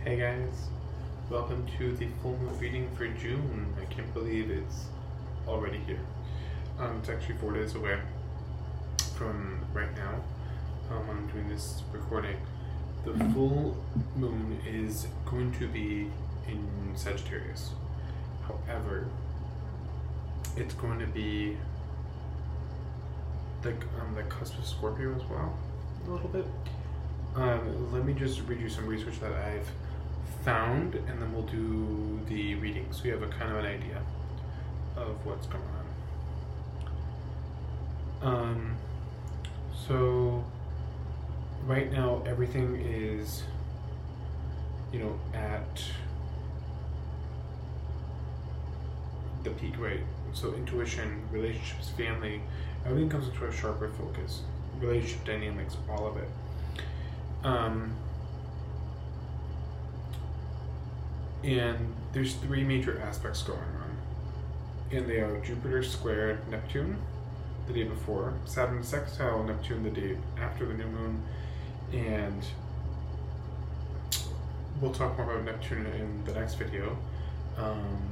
Hey guys, welcome to the full moon reading for June. I can't believe it's already here. It's actually 4 days away from right now when I'm doing this recording. The full moon is going to be in Sagittarius. However, it's going to be like on the cusp of Scorpio as well, a little bit. Let me just read you some research that I've found, and then we'll do the reading so you have a kind of an idea of what's going on. So right now everything is, at the peak, right? So intuition, relationships, family, everything comes into a sharper focus. Relationship dynamics, all of it. And there's 3 major aspects going on, and they are Jupiter squared Neptune the day before, Saturn sextile Neptune the day after the new moon, and we'll talk more about Neptune in the next video,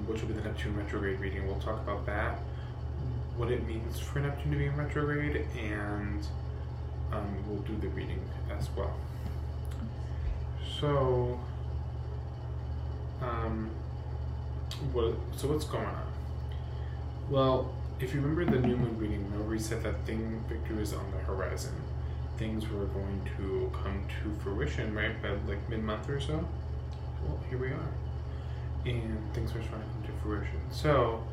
which will be the Neptune retrograde reading. We'll talk about that, what it means for Neptune to be in retrograde, and we'll do the reading as well. So, what's going on? Well, if you remember the new moon reading, remember we said that victory is on the horizon. Things were going to come to fruition, right, by like mid-month or so. Well, here we are, and things are starting to come to fruition. So,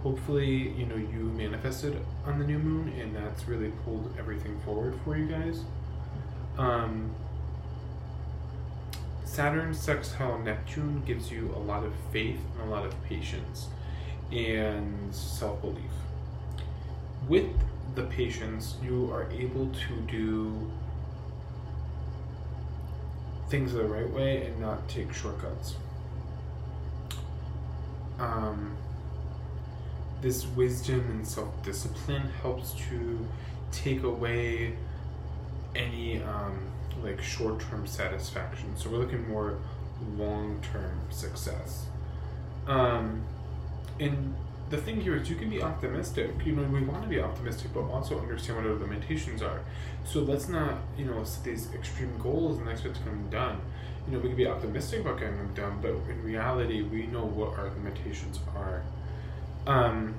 hopefully, you manifested on the new moon, and that's really pulled everything forward for you guys. Saturn sextile Neptune gives you a lot of faith and a lot of patience and self-belief. With the patience, you are able to do things the right way and not take shortcuts. This wisdom and self-discipline helps to take away any short-term satisfaction. So we're looking more long-term success. And the thing here is you can be optimistic. We want to be optimistic, but also understand what our limitations are. So let's not, set these extreme goals and expect to get them done. We can be optimistic about getting them done, but in reality, we know what our limitations are. And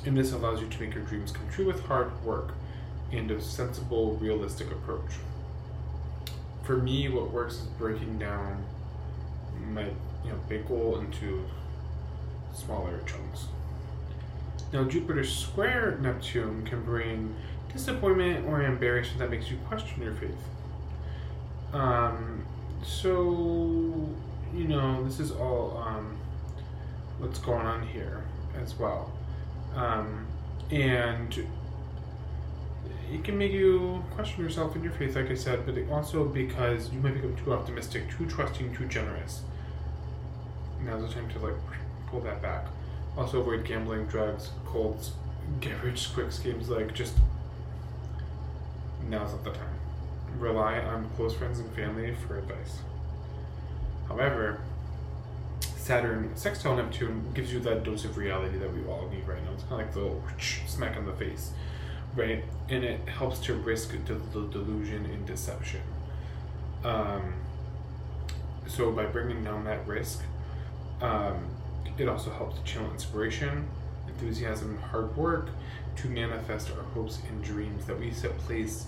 this allows you to make your dreams come true with hard work and a sensible, realistic approach. For me, what works is breaking down my big goal into smaller chunks. Now, Jupiter square Neptune can bring disappointment or embarrassment that makes you question your faith. So this is all what's going on here as well, and it can make you question yourself in your faith, like I said, but also because you might become too optimistic, too trusting, too generous. Now's the time to pull that back. Also avoid gambling, drugs, cults, get rich quick schemes. Now's not the time. Rely on close friends and family for advice. However, Saturn sextile Neptune gives you that dose of reality that we all need right now. It's kind of like the little smack in the face, right? And it helps to risk the delusion and deception. So by bringing down that risk, it also helps to channel inspiration, enthusiasm, hard work to manifest our hopes and dreams that we set place,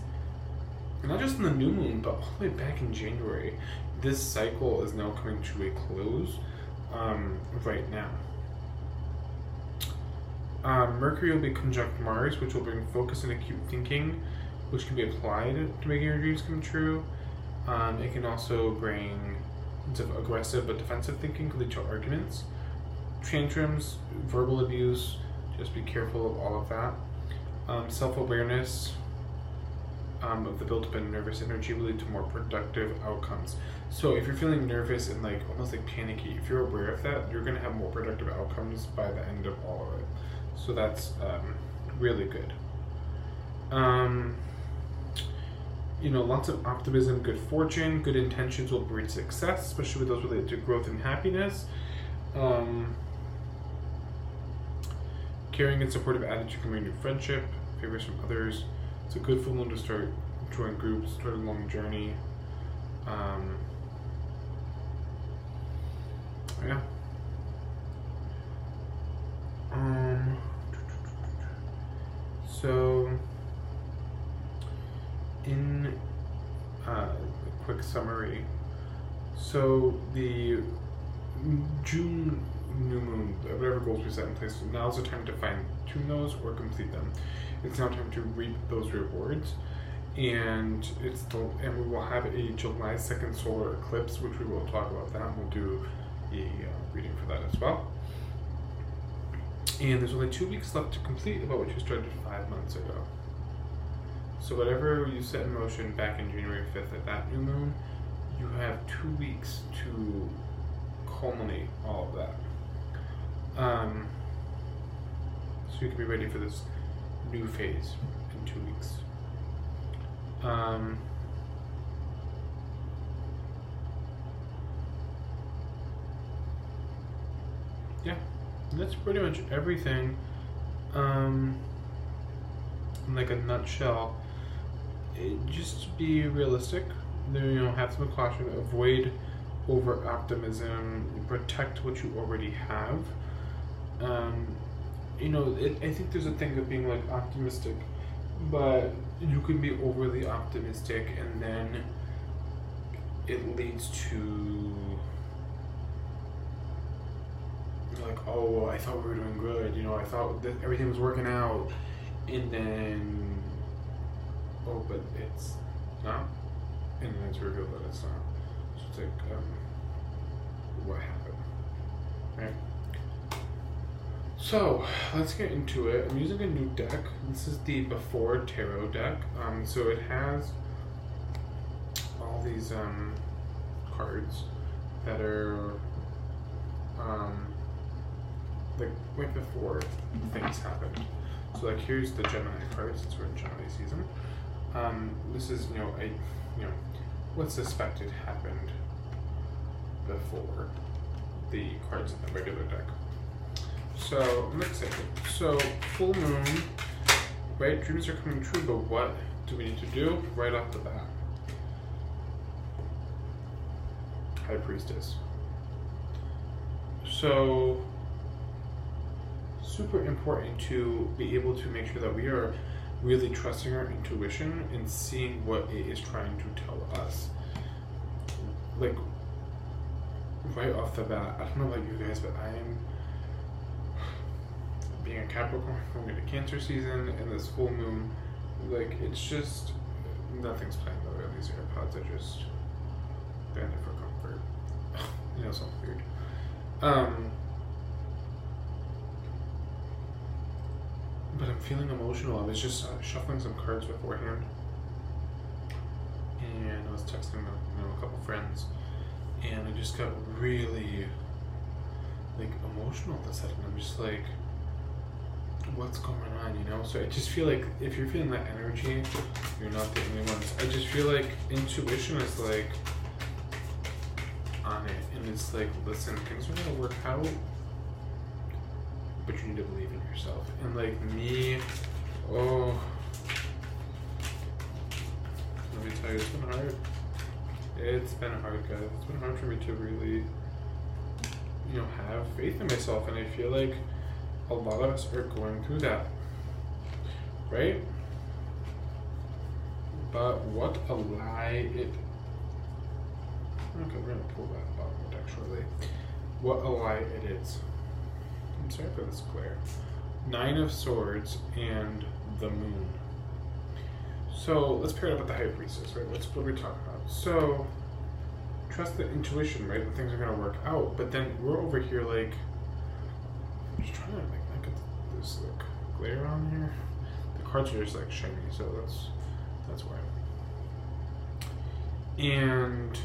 not just in the new moon, but all the way back in January. This cycle is now coming to a close right now. Mercury will be conjunct Mars, which will bring focus and acute thinking, which can be applied to making your dreams come true. It can also bring aggressive but defensive thinking, could lead to arguments, tantrums, verbal abuse. Just be careful of all of that. Self-awareness of the built-up and nervous energy will lead to more productive outcomes. So if you're feeling nervous and almost panicky, if you're aware of that, you're going to have more productive outcomes by the end of all of it. So that's really good. Lots of optimism, good fortune, good intentions will breed success, especially with those related to growth and happiness. Caring and supportive attitude can bring new friendship, favors from others. It's a good full moon to start join groups, start a long journey. Yeah. So, in a quick summary, so the June new moon, whatever goals we set in place, now's the time to fine-tune those or complete them. It's now time to reap those rewards, and we will have a July 2nd solar eclipse, which we will talk about that. We'll do a reading for that as well. And there's only 2 weeks left to complete about what you started 5 months ago. So whatever you set in motion back in January 5th at that new moon, you have 2 weeks to culminate all of that. So you can be ready for this new phase in 2 weeks. Yeah, that's pretty much everything. In like a nutshell, just be realistic. Have some caution. Avoid over optimism. Protect what you already have. I think there's a thing of being like optimistic, but you can be overly optimistic, and then it leads to like, oh, I thought we were doing good. I thought that everything was working out, and then but it's not, and then it's revealed that it's not. So it's like, what happened, right? So let's get into it. I'm using a new deck. This is the Before Tarot deck. So it has all these cards that are like right before things happened. So like here's the Gemini cards. Since we're in Gemini season. This is what's suspected happened before the cards in the regular deck. So I'm excited. So full moon, right? Dreams are coming true, but what do we need to do right off the bat? High Priestess. So super important to be able to make sure that we are really trusting our intuition and seeing what it is trying to tell us. Like right off the bat, I don't know about you guys, but I am, being a Capricorn, going into Cancer season, and this full moon, like it's just nothing's playing over these AirPods. I just banned it for comfort. Something weird. But I'm feeling emotional. I was just shuffling some cards beforehand, and I was texting a couple friends, and I just got really like emotional all of a sudden. I'm just like, what's going on, So I just feel like if you're feeling that energy, you're not the only ones. I just feel like intuition is like on it, and it's like, listen, things are gonna work out, but you need to believe in yourself. And like me, let me tell you, it's been hard. It's been hard, guys. It's been hard for me to really, have faith in myself, and I feel like a lot of us are going through that, right? But what a lie it... Okay, we're gonna pull that bottom deck shortly. What a lie it is. I'm sorry for this glare. 9 of Swords and the Moon. So let's pair it up with the High Priestess, right? What are we talking about? So trust the intuition, right? That things are gonna work out. But then we're over here like, I'm just trying to like look at this like glare on here. The cards are just like shiny, so that's why. And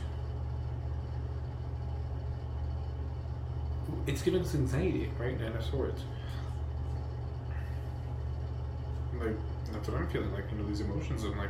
it's giving us anxiety, right? 9 of Swords. Like, that's what I'm feeling like, these emotions. I'm like,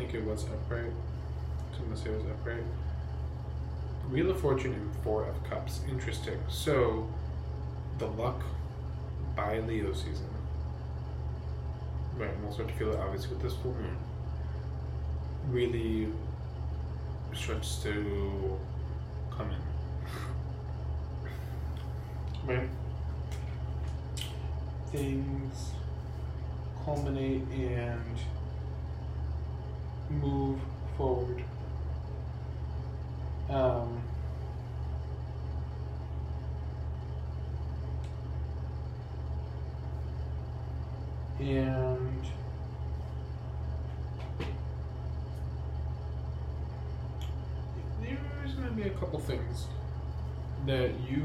think it was upright. I'm gonna say it was upright. Wheel of Fortune and 4 of Cups. Interesting. So, the luck by Leo season. Right, and we'll start to feel it obviously with this full moon. Really starts to come in. Right? Things culminate and move forward. And there's going to be a couple things that you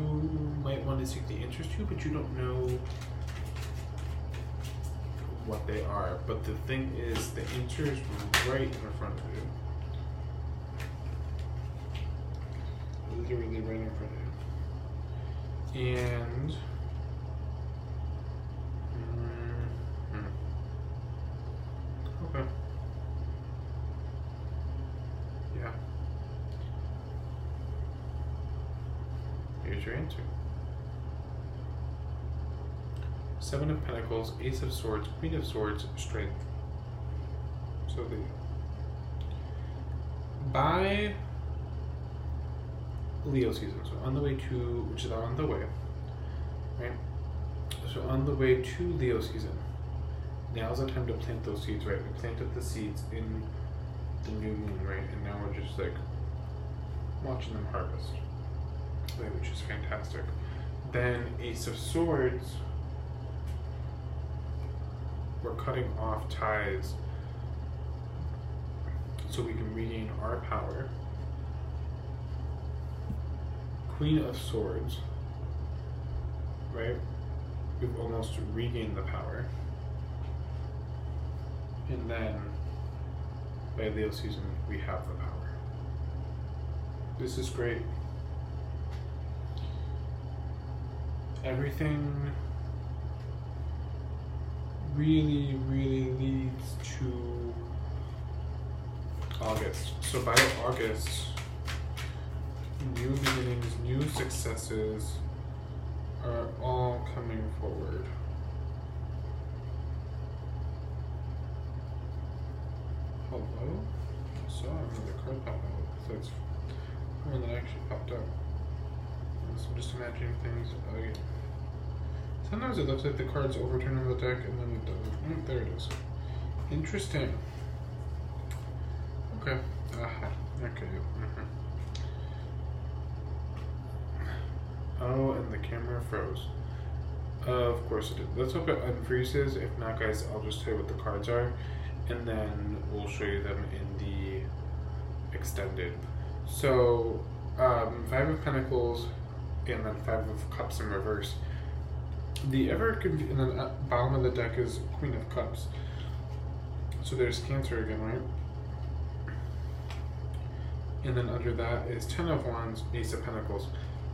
might want to seek the interest to, but you don't know what they are. But the thing is, the answer is right in front of you. Literally right in front of you. And okay. Yeah. Here's your answer. 7 of Pentacles, Ace of Swords, Queen of Swords, Strength. So the by Leo season, so on the way to, which is on the way, right? So on the way to Leo season, now's the time to plant those seeds, right? We planted the seeds in the new moon, right? And now we're just like watching them harvest, right? Which is fantastic. Then Ace of Swords, we're cutting off ties so we can regain our power. Queen of Swords, right? We've almost regained the power. And then by Leo season, we have the power. This is great. Everything really, really leads to August. So by August, new beginnings, new successes are all coming forward. Hello? I saw another card pop out. So it's one that actually popped up. So I'm just imagining things. Oh, yeah. Sometimes it looks like the card's overturned on the deck and then it doesn't. There it is. Interesting. Okay. Okay. Oh, and the camera froze. Of course it did. Let's hope it unfreezes. If not, guys, I'll just tell you what the cards are, and then we'll show you them in the extended. So, 5 of Pentacles, and then 5 of Cups in reverse. The and then at the bottom of the deck is Queen of Cups. So there's Cancer again, right? And then under that is 10 of Wands, Ace of Pentacles.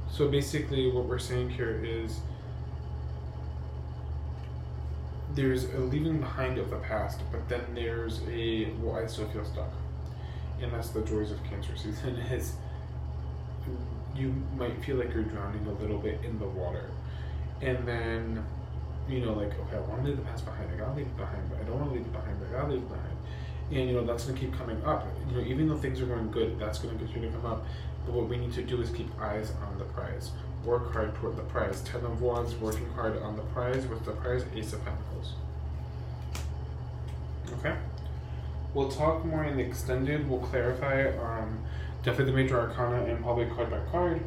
So basically what we're saying here is there's a leaving behind of the past, but then there's a, well, I still feel stuck. And that's the joys of Cancer season is you might feel like you're drowning a little bit in the water. And then, you know, like, okay, I want to leave the past behind, I gotta leave it behind, but I don't want to leave it behind, but I gotta leave it behind. And, you know, that's going to keep coming up. You know, even though things are going good, that's going to continue to come up. But what we need to do is keep eyes on the prize. Work hard toward the prize. 10 of Wands, working hard on the prize. With the prize, Ace of Pentacles. Okay? We'll talk more in the extended. We'll clarify definitely the major arcana and probably card by card.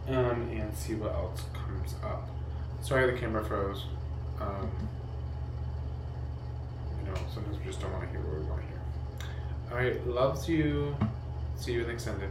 And see what else comes up. Sorry the camera froze. You know, sometimes we just don't want to hear what we want to hear. Alright, loves you. See you in the extended.